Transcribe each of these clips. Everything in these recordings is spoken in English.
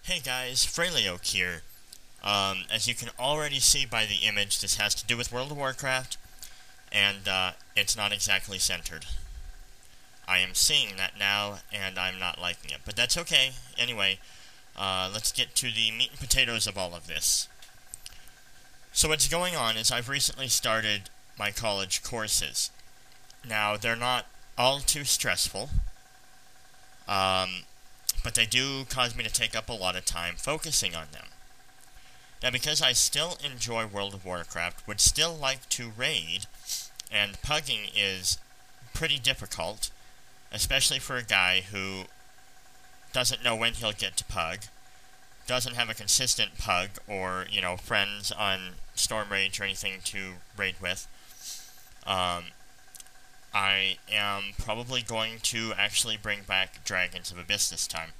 Hey guys, Fhraelaok here. As you can already see by the image, this has to do with World of Warcraft, and it's not exactly centered. I am seeing that now, and I'm not liking it, but that's okay. Anyway, let's get to the meat and potatoes of all of this. So what's going on is I've recently started my college courses. Now, they're not all too stressful, but they do cause me to take up a lot of time focusing on them. Now, because I still enjoy World of Warcraft, would still like to raid, and pugging is pretty difficult, especially for a guy who doesn't know when he'll get to pug, doesn't have a consistent pug, or, friends on Stormrage or anything to raid with. I am probably going to actually bring back Dragons of Abyss this time.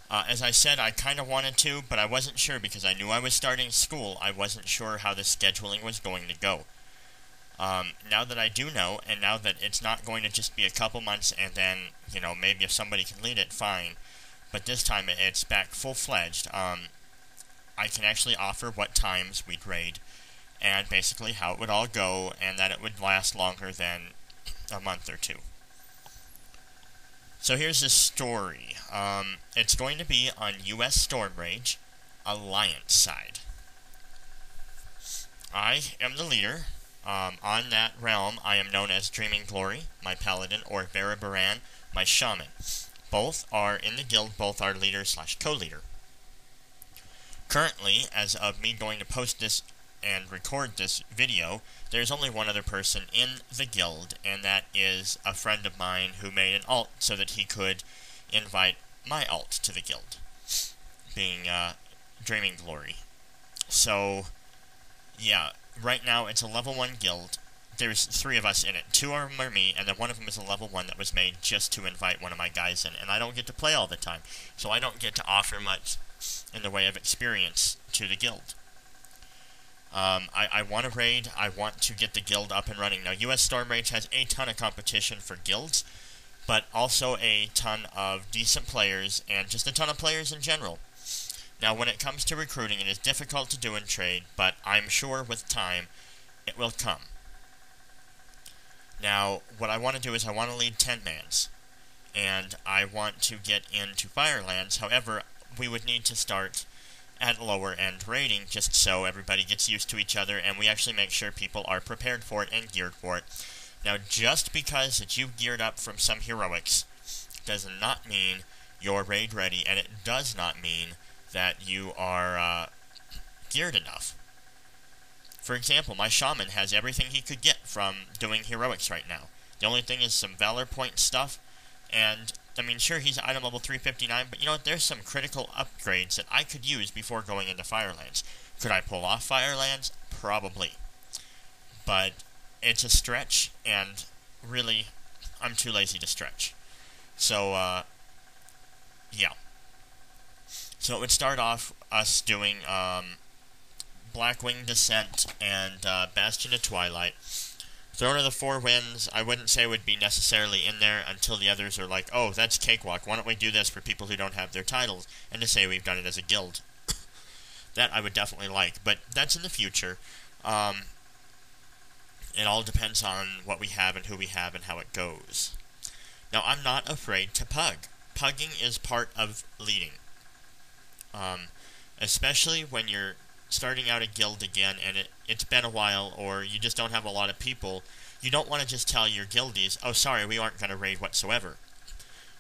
As I said, I kind of wanted to, but I wasn't sure because I knew I was starting school. I wasn't sure how the scheduling was going to go. Now that I do know, and now that it's not going to just be a couple months and then, maybe if somebody can lead it, fine. But this time it's back full-fledged. I can actually offer what times we'd raid, and basically how it would all go, and that it would last longer than a month or two. So here's the story. It's going to be on US Stormrage, Alliance side. I am the leader. On that realm, I am known as Dreaminglory, my paladin, or Varibaran, my shaman. Both are in the guild, both are leader/co-leader. Currently, as of me going to post this and record this video, there's only one other person in the guild, and that is a friend of mine who made an alt so that he could invite my alt to the guild, being Dreaminglory. So, yeah, right now it's a level 1 guild. There's 3 of us in it. 2 of them are me, and then one of them is a level 1 that was made just to invite one of my guys in, and I don't get to play all the time, so I don't get to offer much in the way of experience to the guild. I want to raid, I want to get the guild up and running. Now, US Stormrage has a ton of competition for guilds, but also a ton of decent players, and just a ton of players in general. Now, when it comes to recruiting, it is difficult to do in trade, but I'm sure with time, it will come. Now, what I want to do is I want to lead 10-mans, and I want to get into Firelands. However, we would need to start at lower end raiding, just so everybody gets used to each other, and we actually make sure people are prepared for it and geared for it. Now, just because that you've geared up from some heroics does not mean you're raid ready, and it does not mean that you are geared enough. For example, my shaman has everything he could get from doing heroics right now. The only thing is some valor point stuff, and sure, he's item level 359, but you know what, there's some critical upgrades that I could use before going into Firelands. Could I pull off Firelands? Probably. But it's a stretch, and really, I'm too lazy to stretch. So, yeah. So it would start off us doing, Blackwing Descent and, Bastion of Twilight. Throne of the Four Winds, I wouldn't say would be necessarily in there until the others are like, oh, that's cakewalk, why don't we do this for people who don't have their titles, and to say we've done it as a guild. That I would definitely like, but that's in the future. It all depends on what we have and who we have and how it goes. Now, I'm not afraid to pug. Pugging is part of leading. Especially when you're starting out a guild again, and it's been a while, or you just don't have a lot of people, you don't want to just tell your guildies, oh, sorry, we aren't going to raid whatsoever.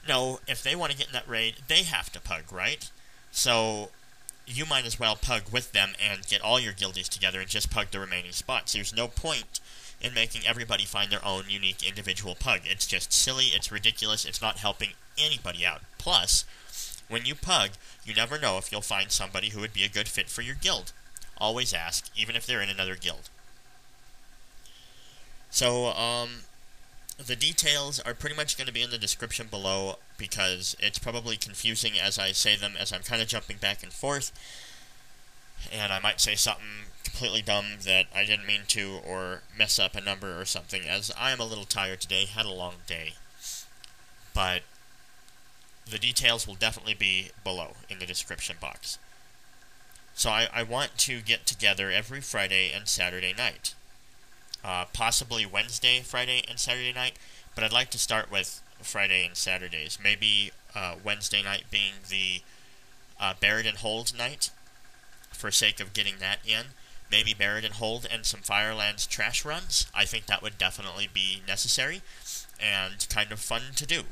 No, if they want to get in that raid, they have to pug, right? So, you might as well pug with them and get all your guildies together and just pug the remaining spots. There's no point in making everybody find their own unique individual pug. It's just silly, it's ridiculous, it's not helping anybody out. Plus, when you pug, you never know if you'll find somebody who would be a good fit for your guild. Always ask, even if they're in another guild. So, the details are pretty much going to be in the description below, because it's probably confusing as I say them, as I'm kind of jumping back and forth, and I might say something completely dumb that I didn't mean to, or mess up a number or something, as I am a little tired today, had a long day. But the details will definitely be below in the description box. So I want to get together every Friday and Saturday night. Possibly Wednesday, Friday, and Saturday night, but I'd like to start with Friday and Saturdays. Maybe Wednesday night being the Buried and Hold night, for sake of getting that in. Maybe Buried and Hold and some Firelands trash runs. I think that would definitely be necessary and kind of fun to do.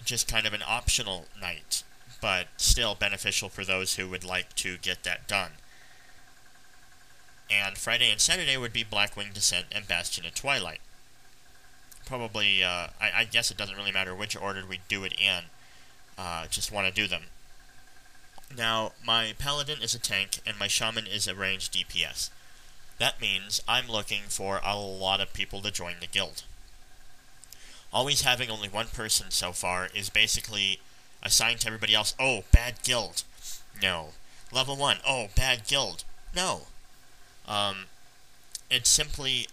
Just kind of an optional night, but still beneficial for those who would like to get that done. And Friday and Saturday would be Blackwing Descent and Bastion of Twilight. Probably, I guess it doesn't really matter which order we do it in. Just want to do them. Now, my Paladin is a tank, and my Shaman is a ranged DPS. That means I'm looking for a lot of people to join the guild. Always having only one person so far is basically assigned to everybody else. Oh, bad guild. No. Level 1. Oh, bad guild. No. It's simply,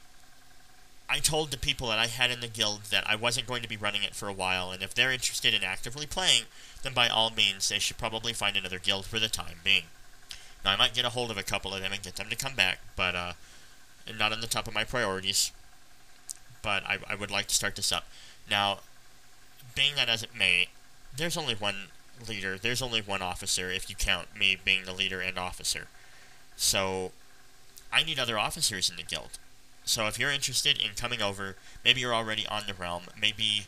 I told the people that I had in the guild that I wasn't going to be running it for a while, and if they're interested in actively playing, then by all means they should probably find another guild for the time being. Now, I might get a hold of a couple of them and get them to come back, but not on the top of my priorities. But I would like to start this up. Now, being that as it may, there's only one leader, there's only one officer, if you count me being the leader and officer. So, I need other officers in the guild. So if you're interested in coming over, maybe you're already on the realm, maybe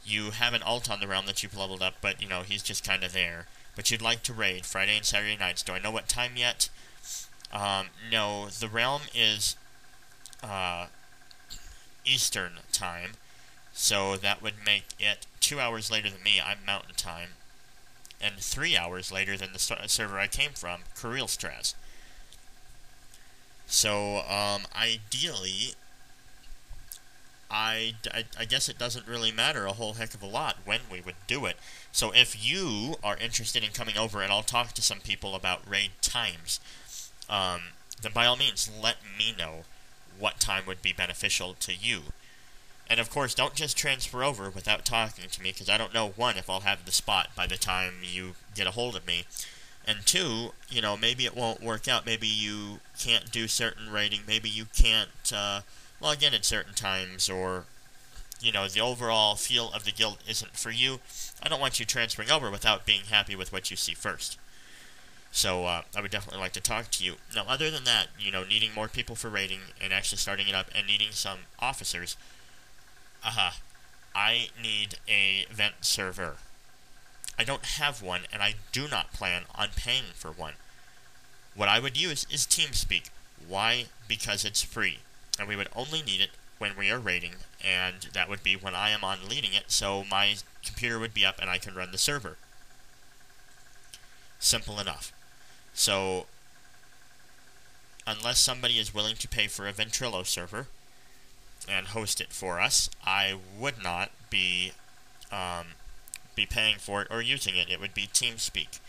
you have an alt on the realm that you've leveled up, but, he's just kind of there, but you'd like to raid Friday and Saturday nights. Do I know what time yet? No, the realm is Eastern time, so that would make it 2 hours later than me. I'm Mountain time, and 3 hours later than the server I came from, Kurilstraz. So, ideally, I guess it doesn't really matter a whole heck of a lot when we would do it. So if you are interested in coming over, and I'll talk to some people about raid times, then by all means, let me know what time would be beneficial to you. And of course, don't just transfer over without talking to me, because I don't know, one, if I'll have the spot by the time you get a hold of me. And two, maybe it won't work out. Maybe you can't do certain raiding. Maybe you can't, log in at certain times, or, the overall feel of the guild isn't for you. I don't want you transferring over without being happy with what you see first. So, I would definitely like to talk to you. Now, other than that, needing more people for raiding and actually starting it up and needing some officers, I need a vent server. I don't have one, and I do not plan on paying for one. What I would use is TeamSpeak. Why? Because it's free, and we would only need it when we are raiding, and that would be when I am on leading it, so my computer would be up and I can run the server. Simple enough. So, unless somebody is willing to pay for a Ventrilo server and host it for us, I would not be paying for it or using it. It would be TeamSpeak,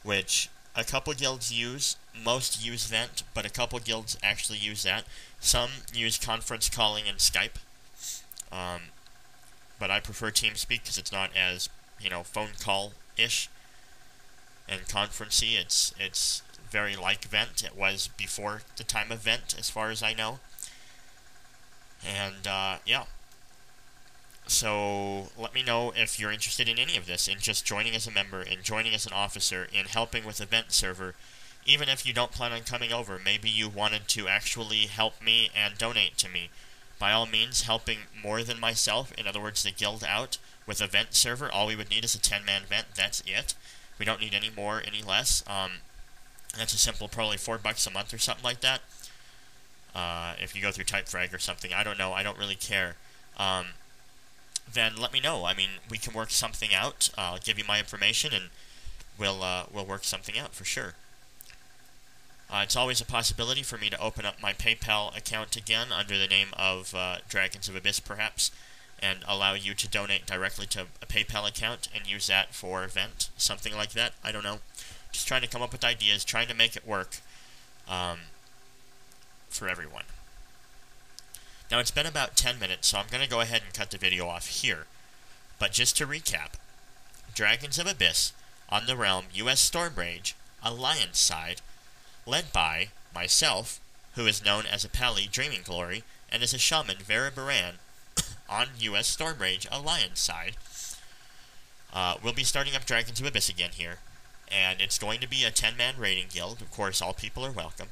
which a couple guilds use. Most use Vent, but a couple guilds actually use that. Some use conference calling and Skype, but I prefer TeamSpeak because it's not as, phone call-ish and conferencey. It's very like Vent. It was before the time of Vent, as far as I know. And, yeah. So, let me know if you're interested in any of this, in just joining as a member, in joining as an officer, in helping with the vent server. Even if you don't plan on coming over, maybe you wanted to actually help me and donate to me. By all means, helping more than myself, in other words, the guild out, with a vent server. All we would need is a 10-man vent, that's it. We don't need any more, any less. That's a simple, probably $4 a month or something like that. If you go through Typefrag or something, I don't know, I don't really care. Then let me know. I mean, we can work something out. I'll give you my information, and we'll work something out for sure. It's always a possibility for me to open up my PayPal account again under the name of Dragons of Abyss, perhaps, and allow you to donate directly to a PayPal account and use that for Vent, something like that. I don't know. Just trying to come up with ideas, trying to make it work for everyone. Now, it's been about 10 minutes, so I'm going to go ahead and cut the video off here. But just to recap, Dragons of Abyss on the realm US Stormrage, Alliance side, led by myself, who is known as a Pally Dreaminglory, and as a shaman Varibaran on US Stormrage Alliance side. We'll be starting up Dragons of Abyss again here, and it's going to be a 10-man raiding guild. Of course, all people are welcome.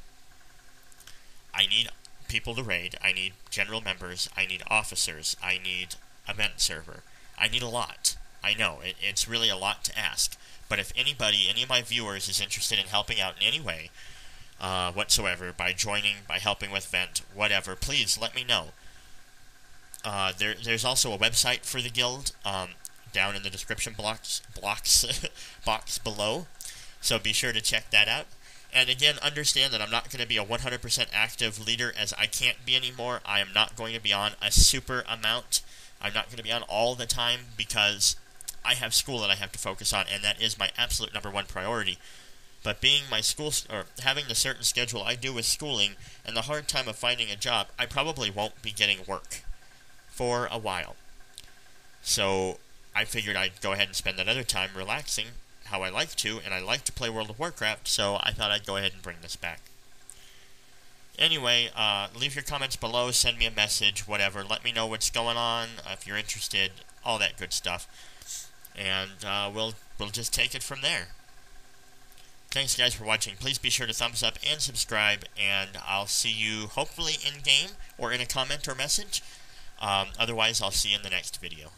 I need people to raid. I need general members. I need officers. I need event server. I need a lot. I know, it's really a lot to ask. But if anybody, any of my viewers, is interested in helping out in any way whatsoever, by joining, by helping with vent, whatever, please let me know. There's also a website for the guild down in the description box below, so be sure to check that out. And again, understand that I'm not going to be a 100% active leader, as I can't be anymore. I am not going to be on a super amount. I'm not going to be on all the time, because I have school that I have to focus on, and that is my absolute #1 priority. But being my school, or having the certain schedule I do with schooling, and the hard time of finding a job, I probably won't be getting work for a while. So I figured I'd go ahead and spend that other time relaxing how I like to, and I like to play World of Warcraft, so I thought I'd go ahead and bring this back. Anyway, leave your comments below, send me a message, whatever, let me know what's going on, if you're interested, all that good stuff. And we'll just take it from there. Thanks guys for watching. Please be sure to thumbs up and subscribe, and I'll see you hopefully in game or in a comment or message. Otherwise, I'll see you in the next video.